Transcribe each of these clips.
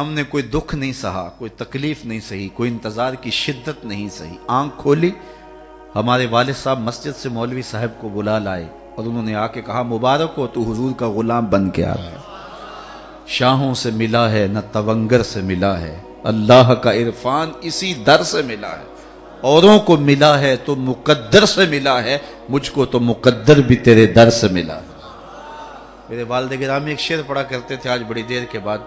ہم نے کوئی دکھ نہیں سہا، کوئی تکلیف نہیں سہی، کوئی انتظار کی شدت نہیں سہی۔ آنکھ کھولی، ہمارے والد صاحب مسجد سے مولوی صاحب کو بلا لائے اور انہوں نے آ کے کہا مبارک ہو، تو حضور کا غلام بن کے آ رہا ہے۔ شاہوں سے ملا ہے نہ تونگر سے ملا ہے، اللہ کا عرفان اسی در سے ملا ہے۔ اوروں کو ملا ہے تو مقدر سے ملا ہے، مجھ کو تو مقدر بھی تیرے در سے ملا ہے۔ میرے والد گرامی ایک شعر پڑھا کرتے تھے، آج بڑی دیر کے بعد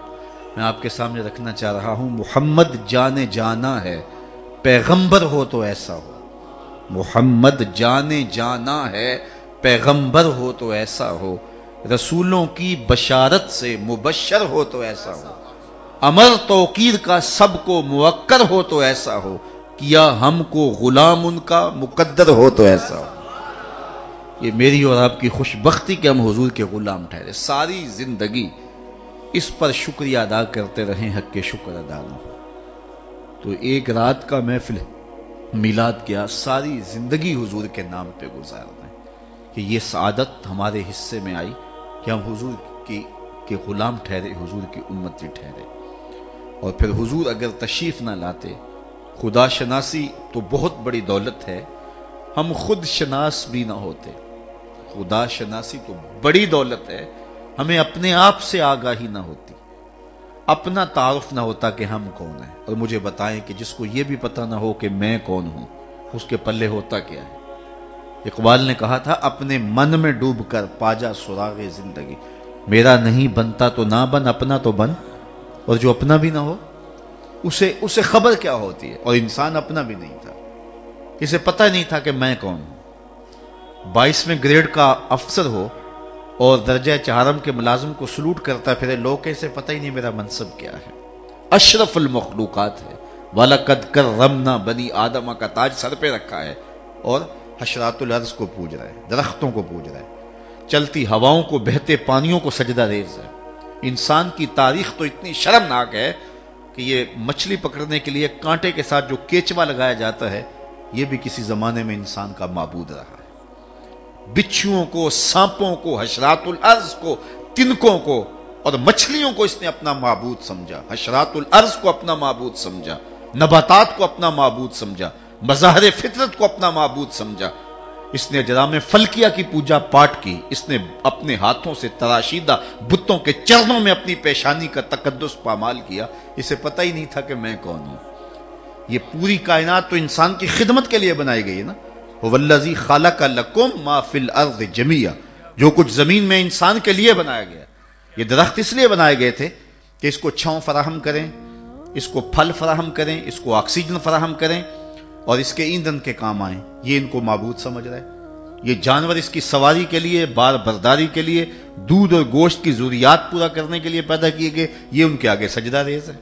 میں آپ کے سامنے رکھنا چاہ رہا ہوں۔ محمد جانے جانا ہے، پیغمبر ہو تو ایسا ہو۔ محمد جانے جانا ہے، پیغمبر ہو تو ایسا ہو۔ رسولوں کی بشارت سے مبشر ہو تو ایسا ہو۔ امر توقیر کا سب کو موکر ہو تو ایسا ہو۔ کیا ہم کو غلام ان کا مقدر ہو تو ایسا ہو۔ یہ میری اور آپ کی خوش بختی کہ ہم حضور کے غلام ٹھہرے۔ ساری زندگی اس پر شکریہ ادا کرتے رہیں، حق کے شکر ادا نہ ہو۔ تو ایک رات کا محفل میلاد کیا، ساری زندگی حضور کے نام پہ گزار دیں کہ یہ سعادت ہمارے حصے میں آئی کہ ہم حضور کے غلام ٹھہرے، حضور کی امتی ٹھہرے۔ اور پھر حضور اگر تشریف نہ لاتے، خدا شناسی تو بہت بڑی دولت ہے، ہم خود شناس بھی نہ ہوتے۔ خدا شناسی تو بڑی دولت ہے، ہمیں اپنے آپ سے آگاہی نہ ہوتی، اپنا تعارف نہ ہوتا کہ ہم کون ہیں۔ اور مجھے بتائیں کہ جس کو یہ بھی پتہ نہ ہو کہ میں کون ہوں، اس کے پلے ہوتا کیا ہے؟ اقبال نے کہا تھا اپنے من میں ڈوب کر پاجا سراغ زندگی، میرا نہیں بنتا تو نہ بن، اپنا تو بن۔ اور جو اپنا بھی نہ ہو اسے خبر کیا ہوتی ہے؟ اور انسان اپنا بھی نہیں تھا، اسے پتہ نہیں تھا کہ میں کون ہوں۔ 22ویں گریڈ کا افسر ہو اور درجہ چہارم کے ملازم کو سلوٹ کرتا پھرے، لوگ کیسے پتہ ہی نہیں میرا منصب کیا ہے۔ اشرف المخلوقات ہے، وَلَقَدْ كَرَّمْنَا بنی آدم کا تاج سر پہ رکھا ہے، اور حشرات الارض کو پوج رہا ہے، درختوں کو پوج رہا ہے، چلتی ہواؤں کو، بہتے پانیوں کو سجدہ ریز ہے۔ انسان کی تاریخ تو اتنی شرمناک ہے کہ یہ مچھلی پکڑنے کے لیے کانٹے کے ساتھ جو کیچوا لگایا جاتا ہے، یہ بھی کسی زمانے میں انسان کا معبود رہا ہے۔ بچھوؤں کو، سانپوں کو، حشرات الارض کو، تنکوں کو اور مچھلیوں کو اس نے اپنا معبود سمجھا، حشرات الارض کو اپنا معبود سمجھا، نباتات کو اپنا معبود سمجھا، مظاہر فطرت کو اپنا معبود سمجھا۔ اس نے اجرام فلکیہ کی پوجا پاٹ کی، اس نے اپنے ہاتھوں سے تراشیدہ بتوں کے چرنوں میں اپنی پیشانی کا تقدس پامال کیا۔ اسے پتہ ہی نہیں تھا کہ میں کون ہوں۔ یہ پوری کائنات تو انسان کی خدمت کے لیے بنائی گئی ہے نا۔ وَالَّذِي خَلَقَ لَكُم مَا فِي الْأَرْضِ جَمِيعًا، جو کچھ زمین میں انسان کے لیے بنایا گیا۔ یہ درخت اس لیے بنائے گئے تھے کہ اس کو چھاؤں فراہم کریں، اس کو پھل فراہم کریں، اس کو آکسیجن فراہم کریں اور اس کے ایندھن کے کام آئیں۔ یہ ان کو معبود سمجھ رہے۔ یہ جانور اس کی سواری کے لیے، بار برداری کے لیے، دودھ اور گوشت کی ضروریات پورا کرنے کے لیے پیدا کیے گئے، یہ ان کے آگے سجدہ ریز ہے۔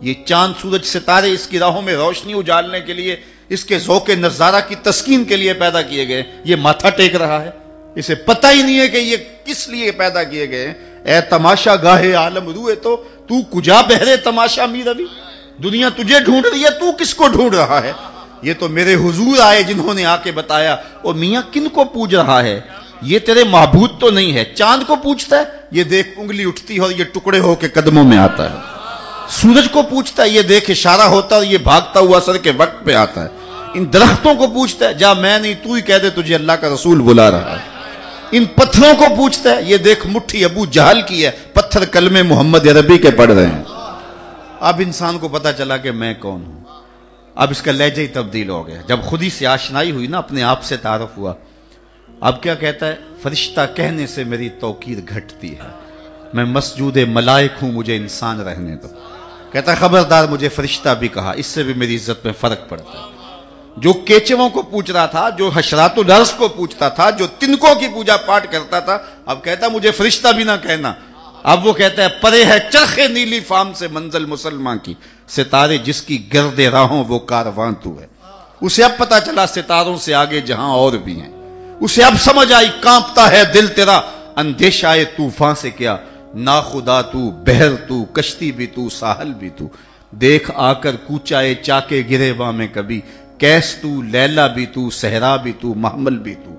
یہ چاند سورج ستارے اس کی راہوں میں روشنی اجالنے کے لیے، اس کے ذوق نظارہ کی تسکین کے لیے پیدا کیے گئے، یہ ماتھا ٹیک رہا ہے۔ اسے پتہ ہی نہیں ہے کہ یہ کس لیے پیدا کیے گئے ہیں۔ اے تماشا گاہے عالم روئے تو کجا بہرے تماشا می روی، دنیا تجھے ڈھونڈ رہی ہے، تو کس کو ڈھونڈ رہا ہے؟ یہ تو میرے حضور آئے جنہوں نے آ کے بتایا، اور میاں کن کو پوج رہا ہے؟ یہ تیرے معبود تو نہیں ہے۔ چاند کو پوچھتا ہے، یہ دیکھ انگلی اٹھتی ہے اور یہ ٹکڑے ہو کے قدموں میں آتا ہے۔ سورج کو پوچھتا ہے، یہ دیکھ اشارہ ہوتا ہے اور یہ بھاگتا ہوا اثر کے وقت پہ آتا ہے۔ ان درختوں کو پوچھتا ہے، جا میں نہیں تو ہی کہہ دے تجھے اللہ کا رسول بلا رہا ہے۔ ان پتھروں کو پوچھتا ہے، یہ دیکھ مٹھی ابو جہل کی ہے، پتھر کلمے محمد عربی کے پڑھ رہے ہیں۔ اب انسان کو پتا چلا کہ میں کون ہوں۔ اب اس کا لہجہ ہی تبدیل ہو گیا۔ جب خود ہی سے آشنائی ہوئی نا، اپنے آپ سے تعارف ہوا، اب کیا کہتا ہے؟ فرشتہ کہنے سے میری توقیر گھٹتی ہے، میں مسجود ملائک ہوں، مجھے انسان رہنے دو۔ کہتا ہے خبردار، مجھے فرشتہ بھی کہا، اس سے بھی میری عزت میں فرق پڑتا ہے۔ جو کیچووں کو پوچھ رہا تھا، جو حشرات الارض کو پوچھتا تھا، جو تنکوں کی پوجا پاٹ کرتا تھا، اب کہتا مجھے فرشتہ بھی نہ کہنا۔ اب وہ کہتا ہے پرے ہے چرخ نیلی فام سے منزل مسلمان کی، ستارے جس کی گرد راہوں وہ کارواں تو ہے۔ اسے اب پتا چلا ستاروں سے آگے جہاں اور بھی ہیں۔ اسے اب سمجھ آئی کانپتا ہے دل تیرا، اندیشہ طوفان سے کیا، نا خدا تو، بحر تو، کشتی بھی تو، ساحل بھی تو، دیکھ آ کر کوچائے چاکے گریباں میں کبھی، کیس تو، لیلا بھی تو، صحرا بھی تو، محمل بھی تو،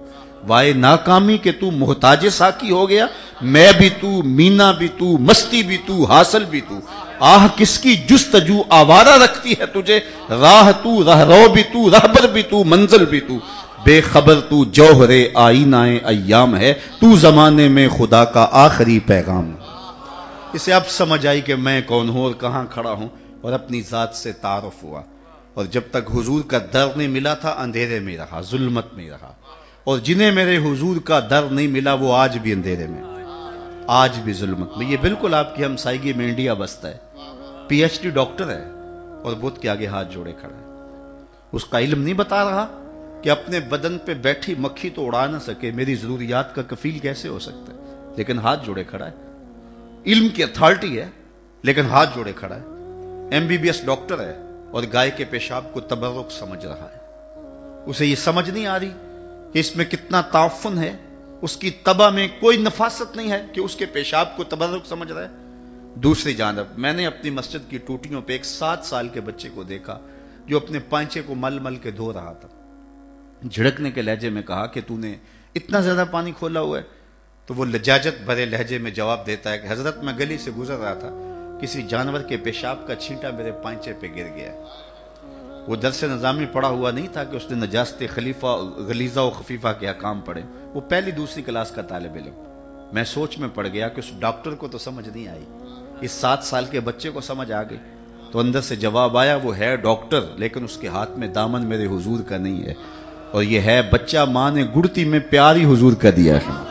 وائے ناکامی کہ تو محتاج ساکی ہو گیا، میں بھی تو، مینا بھی تو، مستی بھی تو، حاصل بھی تو، آہ کس کی جستجو آوارہ رکھتی ہے تجھے، راہ تو، رہرو بھی تو، رہبر بھی تو، منزل بھی تو، بے خبر تو جوہر آئینہ ایام ہے، تو زمانے میں خدا کا آخری پیغام۔ اسے اب سمجھ آئی کہ میں کون ہوں اور کہاں کھڑا ہوں، اور اپنی ذات سے تعارف ہوا۔ اور جب تک حضور کا در نہیں ملا تھا اندھیرے میں رہا، ظلمت میں رہا، اور جنہیں میرے حضور کا در نہیں ملا وہ آج بھی اندھیرے میں، آج بھی ظلمت میں۔ یہ بالکل آپ کی ہمسائیگی میں انڈیا بستا ہے، پی ایچ ڈی ڈاکٹر ہے اور بت کے آگے ہاتھ جوڑے کھڑا ہے۔ اس کا علم نہیں بتا رہا کہ اپنے بدن پہ بیٹھی مکھی تو اڑا نہ سکے، میری ضروریات کا کفیل کیسے ہو سکتا ہے، لیکن ہاتھ جوڑے کھڑا ہے۔ علم کی اتھارٹی ہے لیکن ہاتھ جوڑے کھڑا ہے۔ M B B S doctor ہے اور گائے کے پیشاب کو تبرک سمجھ رہا ہے۔ اسے یہ سمجھ نہیں آ رہی کہ اس میں کتنا تعفن ہے، اس کی طبع میں کوئی نفاست نہیں ہے کہ اس کے پیشاب کو تبرک سمجھ رہا ہے۔ دوسری جانب میں نے اپنی مسجد کی ٹوٹیوں پہ ایک 7 سال کے بچے کو دیکھا جو اپنے پانچے کو مل مل کے دھو رہا تھا۔ جھڑکنے کے لہجے میں کہا کہ تو نے اتنا زیادہ پانی کھولا ہوا ہے؟ تو وہ لجاجت بھرے لہجے میں جواب دیتا ہے کہ حضرت میں گلی سے گزر رہا تھا، کسی جانور کے پیشاب کا چھینٹا میرے پانچے پہ گر گیا۔ وہ درس نظامی پڑھا ہوا نہیں تھا کہ اس نے نجاست خلیفہ غلیظہ و خفیفہ کے احکام پڑھے، وہ پہلی دوسری کلاس کا طالب علم۔ میں سوچ میں پڑ گیا کہ اس ڈاکٹر کو تو سمجھ نہیں آئی، اس 7 سال کے بچے کو سمجھ آ گئی۔ تو اندر سے جواب آیا، وہ ہے ڈاکٹر لیکن اس کے ہاتھ میں دامن میرے حضور کا نہیں ہے، اور یہ ہے بچہ ماں نے گڑتی میں پیاری حضور کا دیا ہے،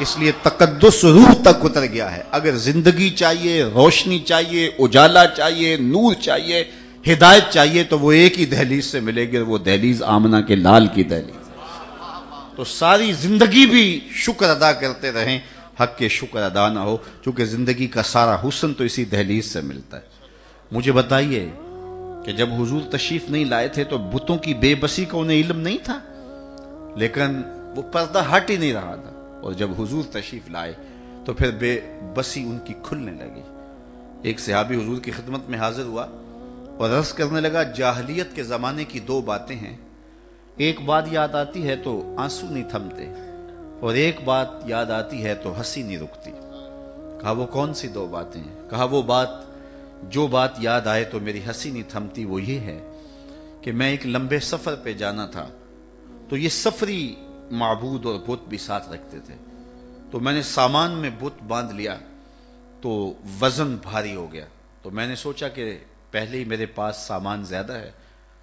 اس لیے تقدس روح تک اتر گیا ہے۔ اگر زندگی چاہیے، روشنی چاہیے، اجالا چاہیے، نور چاہیے، ہدایت چاہیے تو وہ ایک ہی دہلیز سے ملے گی، وہ دہلیز آمنہ کے لال کی دہلیز۔ تو ساری زندگی بھی شکر ادا کرتے رہیں، حق کے شکر ادا نہ ہو، چونکہ زندگی کا سارا حسن تو اسی دہلیز سے ملتا ہے۔ مجھے بتائیے کہ جب حضور تشریف نہیں لائے تھے تو بتوں کی بے بسی کا انہیں علم نہیں تھا، لیکن وہ پردہ ہٹ ہی نہیں رہا تھا، اور جب حضور تشریف لائے تو پھر بے بسی ان کی کھلنے لگی۔ ایک صحابی حضور کی خدمت میں حاضر ہوا اور عرض کرنے لگا، جاہلیت کے زمانے کی 2 باتیں ہیں، ایک بات یاد آتی ہے تو آنسو نہیں تھمتے، اور ایک بات یاد آتی ہے تو ہنسی نہیں رکتی۔ کہا وہ کون سی 2 باتیں ہیں؟ کہا وہ بات، جو بات یاد آئے تو میری ہنسی نہیں تھمتی، وہ یہ ہے کہ میں ایک لمبے سفر پہ جانا تھا، تو یہ سفری معبود اور بت بھی ساتھ رکھتے تھے، تو میں نے سامان میں بت باندھ لیا تو وزن بھاری ہو گیا، تو میں نے سوچا کہ پہلے ہی میرے پاس سامان زیادہ ہے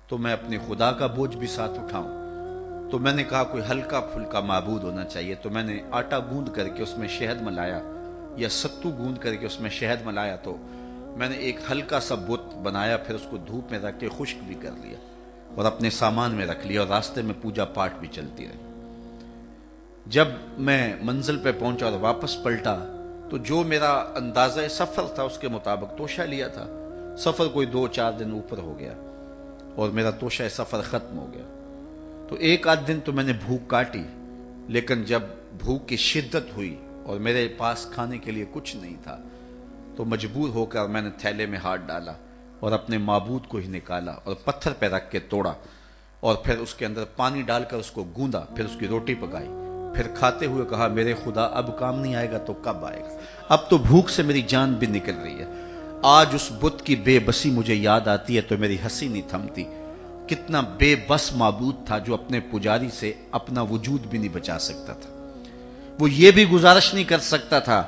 تو میں اپنے خدا کا بوجھ بھی ساتھ اٹھاؤں، تو میں نے کہا کوئی ہلکا پھلکا معبود ہونا چاہیے، تو میں نے آٹا گوندھ کر کے اس میں شہد ملایا، یا ستو گوندھ کر کے اس میں شہد ملایا، تو میں نے ایک ہلکا سا بت بنایا، پھر اس کو دھوپ میں رکھ کے خشک بھی کر لیا اور اپنے سامان میں رکھ لیا، اور راستے میں پوجا پاٹ بھی چلتی رہی۔ جب میں منزل پہ پہنچا اور واپس پلٹا تو جو میرا اندازہ سفر تھا اس کے مطابق توشہ لیا تھا، سفر کوئی 2-4 دن اوپر ہو گیا اور میرا توشہ سفر ختم ہو گیا۔ تو 1-8 دن تو میں نے بھوک کاٹی، لیکن جب بھوک کی شدت ہوئی اور میرے پاس کھانے کے لیے کچھ نہیں تھا تو مجبور ہو کر میں نے تھیلے میں ہاتھ ڈالا اور اپنے معبود کو ہی نکالا اور پتھر پہ رکھ کے توڑا، اور پھر اس کے اندر پانی ڈال کر اس کو گوندا، پھر اس کی روٹی پکائی، پھر کھاتے ہوئے کہا میرے خدا اب کام نہیں آئے گا تو کب آئے گا، اب تو بھوک سے میری جان بھی نکل رہی ہے۔ آج اس بت کی بے بسی مجھے یاد آتی ہے تو میری ہنسی نہیں تھمتی۔ کتنا بے بس معبود تھا جو اپنے پجاری سے اپنا وجود بھی نہیں بچا سکتا تھا، وہ یہ بھی گزارش نہیں کر سکتا تھا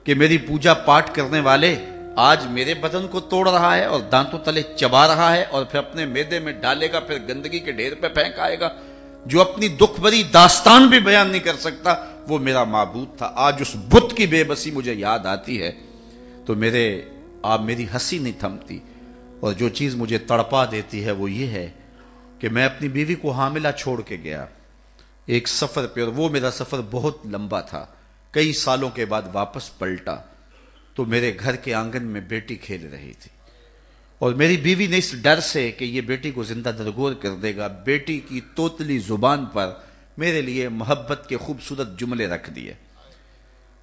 کہ میری پوجا پاٹ کرنے والے آج میرے بدن کو توڑ رہا ہے اور دانتوں تلے چبا رہا ہے اور پھر اپنے معدے میں ڈالے گا، پھر گندگی کے ڈھیر پہ پھینک آئے گا، جو اپنی دکھ بھری داستان بھی بیان نہیں کر سکتا، وہ میرا معبود تھا۔ آج اس بت کی بے بسی مجھے یاد آتی ہے تو میری ہنسی نہیں تھمتی، اور جو چیز مجھے تڑپا دیتی ہے وہ یہ ہے کہ میں اپنی بیوی کو حاملہ چھوڑ کے گیا ایک سفر پہ، اور وہ میرا سفر بہت لمبا تھا، کئی سالوں کے بعد واپس پلٹا تو میرے گھر کے آنگن میں بیٹی کھیل رہی تھی، اور میری بیوی نے اس ڈر سے کہ یہ بیٹی کو زندہ درگور کر دے گا، بیٹی کی توتلی زبان پر میرے لیے محبت کے خوبصورت جملے رکھ دیے۔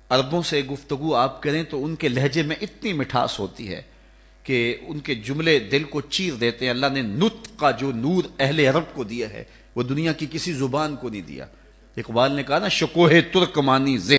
عربوں سے گفتگو آپ کریں تو ان کے لہجے میں اتنی مٹھاس ہوتی ہے کہ ان کے جملے دل کو چیر دیتے ہیں۔ اللہ نے نطق کا جو نور اہل عرب کو دیا ہے وہ دنیا کی کسی زبان کو نہیں دیا۔ اقبال نے کہا نا، شکوہ ترکمانی